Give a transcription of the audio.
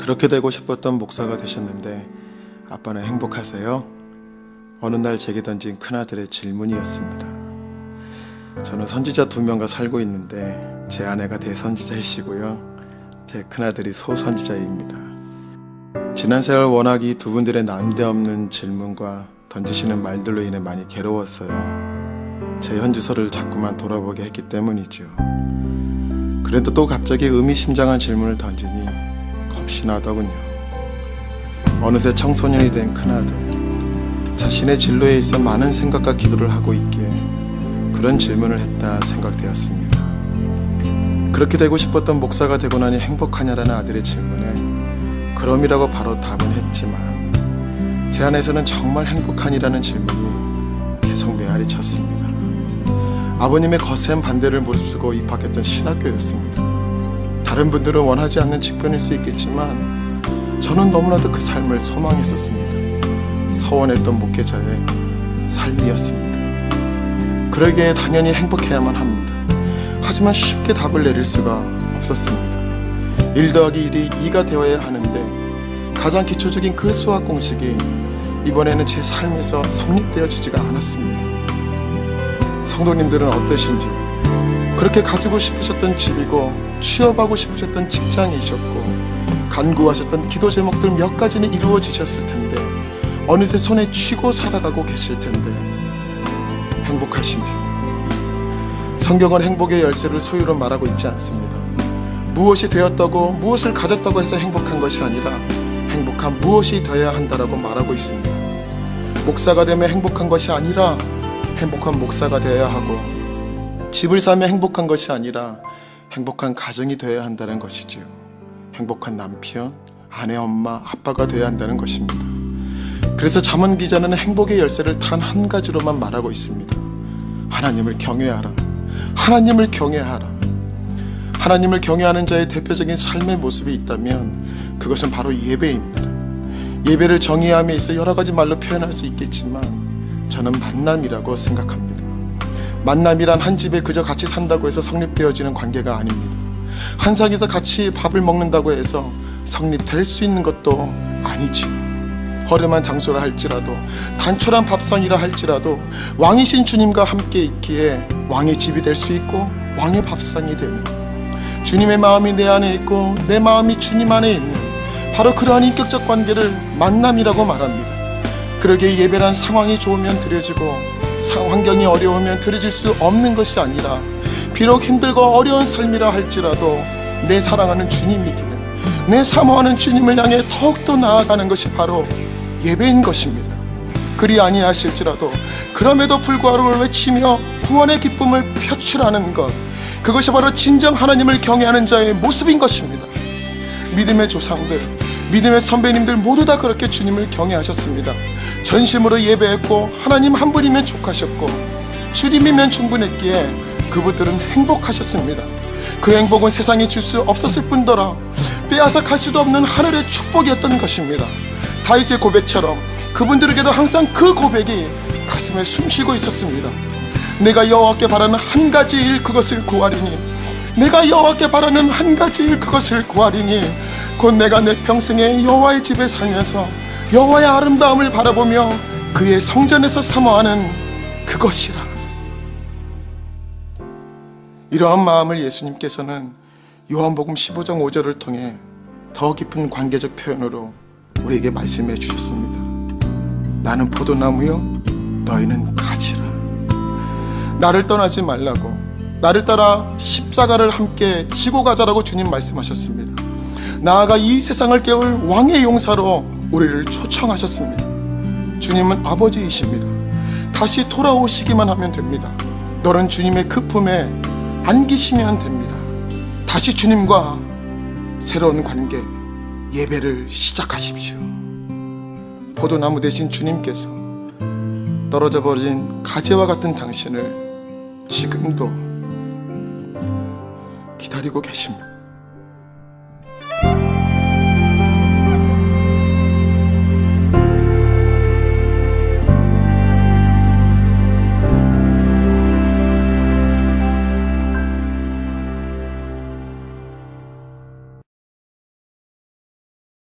그렇게 되고 싶었던 목사가 되셨는데 아빠는 행복하세요? 어느 날 제게 던진 큰아들의 질문이었습니다. 저는 선지자 2명과 살고 있는데 제 아내가 대선지자이시고요, 제 큰아들이 소선지자입니다. 지난 세월 워낙 이 두 분들의 난데없는 질문과 던지시는 말들로 인해 많이 괴로웠어요. 제 현주소를 자꾸만 돌아보게 했기 때문이죠. 그래도 또 갑자기 의미심장한 질문을 던지니 겁이 나더군요. 어느새 청소년이 된 큰아들, 자신의 진로에 있어 많은 생각과 기도를 하고 있기에 그런 질문을 했다 생각되었습니다. 그렇게 되고 싶었던 목사가 되고 나니 행복하냐라는 아들의 질문에 그럼이라고 바로 답은 했지만 제 안에서는 정말 행복하니라는 질문이 계속 메아리 쳤습니다. 아버님의 거센 반대를 무릅쓰고 입학했던 신학교였습니다. 다른 분들은 원하지 않는 직변일 수 있겠지만 저는 너무나도 그 삶을 소망했었습니다. 서원했던 목회자의 삶이었습니다. 그러기에 당연히 행복해야만 합니다. 하지만 쉽게 답을 내릴 수가 없었습니다. 1 더하기 1이 2가 되어야 하는데 가장 기초적인 그 수학 공식이 이번에는 제 삶에서 성립되어지지가 않았습니다. 성도님들은 어떠신지, 그렇게 가지고 싶으셨던 집이고 취업하고 싶으셨던 직장이셨고 간구하셨던 기도 제목들 몇 가지는 이루어지셨을 텐데 어느새 손에 쥐고 살아가고 계실 텐데 행복하신지. 성경은 행복의 열쇠를 소유로 말하고 있지 않습니다. 무엇이 되었다고 무엇을 가졌다고 해서 행복한 것이 아니라 행복한 무엇이 되어야 한다라고 말하고 있습니다. 목사가 되면 행복한 것이 아니라 행복한 목사가 되어야 하고, 집을 사면 행복한 것이 아니라 행복한 가정이 되어야 한다는 것이지요. 행복한 남편, 아내, 엄마, 아빠가 되어야 한다는 것입니다. 그래서 잠언 기자는 행복의 열쇠를 단 한 가지로만 말하고 있습니다. 하나님을 경외하라. 하나님을 경외하라. 하나님을 경외하는 자의 대표적인 삶의 모습이 있다면 그것은 바로 예배입니다. 예배를 정의함에 있어 여러 가지 말로 표현할 수 있겠지만 저는 만남이라고 생각합니다. 만남이란 한 집에 그저 같이 산다고 해서 성립되어지는 관계가 아닙니다. 한 상에서 같이 밥을 먹는다고 해서 성립될 수 있는 것도 아니지요. 허름한 장소라 할지라도, 단촐한 밥상이라 할지라도 왕이신 주님과 함께 있기에 왕의 집이 될 수 있고 왕의 밥상이 되는, 주님의 마음이 내 안에 있고 내 마음이 주님 안에 있는 바로 그러한 인격적 관계를 만남이라고 말합니다. 그러기에 예배란 상황이 좋으면 드려지고 환경이 어려우면 드려질 수 없는 것이 아니라 비록 힘들고 어려운 삶이라 할지라도 내 사랑하는 주님이기에, 내 사모하는 주님을 향해 더욱더 나아가는 것이 바로 예배인 것입니다. 그리 아니하실지라도 그럼에도 불구하고 외치며 구원의 기쁨을 표출하는 것, 그것이 바로 진정 하나님을 경외하는 자의 모습인 것입니다. 믿음의 조상들, 믿음의 선배님들 모두 다 그렇게 주님을 경외하셨습니다. 전심으로 예배했고 하나님 한 분이면 족하셨고 주님이면 충분했기에 그분들은 행복하셨습니다. 그 행복은 세상이 줄 수 없었을 뿐더러 빼앗아 갈 수도 없는 하늘의 축복이었던 것입니다. 다윗의 고백처럼 그분들에게도 항상 그 고백이 가슴에 숨쉬고 있었습니다. 내가 여호와께 바라는 한 가지 일, 그것을 구하리니, 내가 여호와께 바라는 한 가지 일, 그것을 구하리니 곧 내가 내 평생에 여호와의 집에 살면서 여호와의 아름다움을 바라보며 그의 성전에서 사모하는 그것이라. 이러한 마음을 예수님께서는 요한복음 15장 5절을 통해 더 깊은 관계적 표현으로 우리에게 말씀해 주셨습니다. 나는 포도나무요 너희는 가지라. 나를 떠나지 말라고, 나를 따라 십자가를 함께 지고 가자라고 주님 말씀하셨습니다. 나아가 이 세상을 깨울 왕의 용사로 우리를 초청하셨습니다. 주님은 아버지이십니다. 다시 돌아오시기만 하면 됩니다. 너는 주님의 그 품에 안기시면 됩니다. 다시 주님과 새로운 관계, 예배를 시작하십시오. 포도나무 대신 주님께서 떨어져 버린 가지와 같은 당신을 지금도 기다리고 계십니다.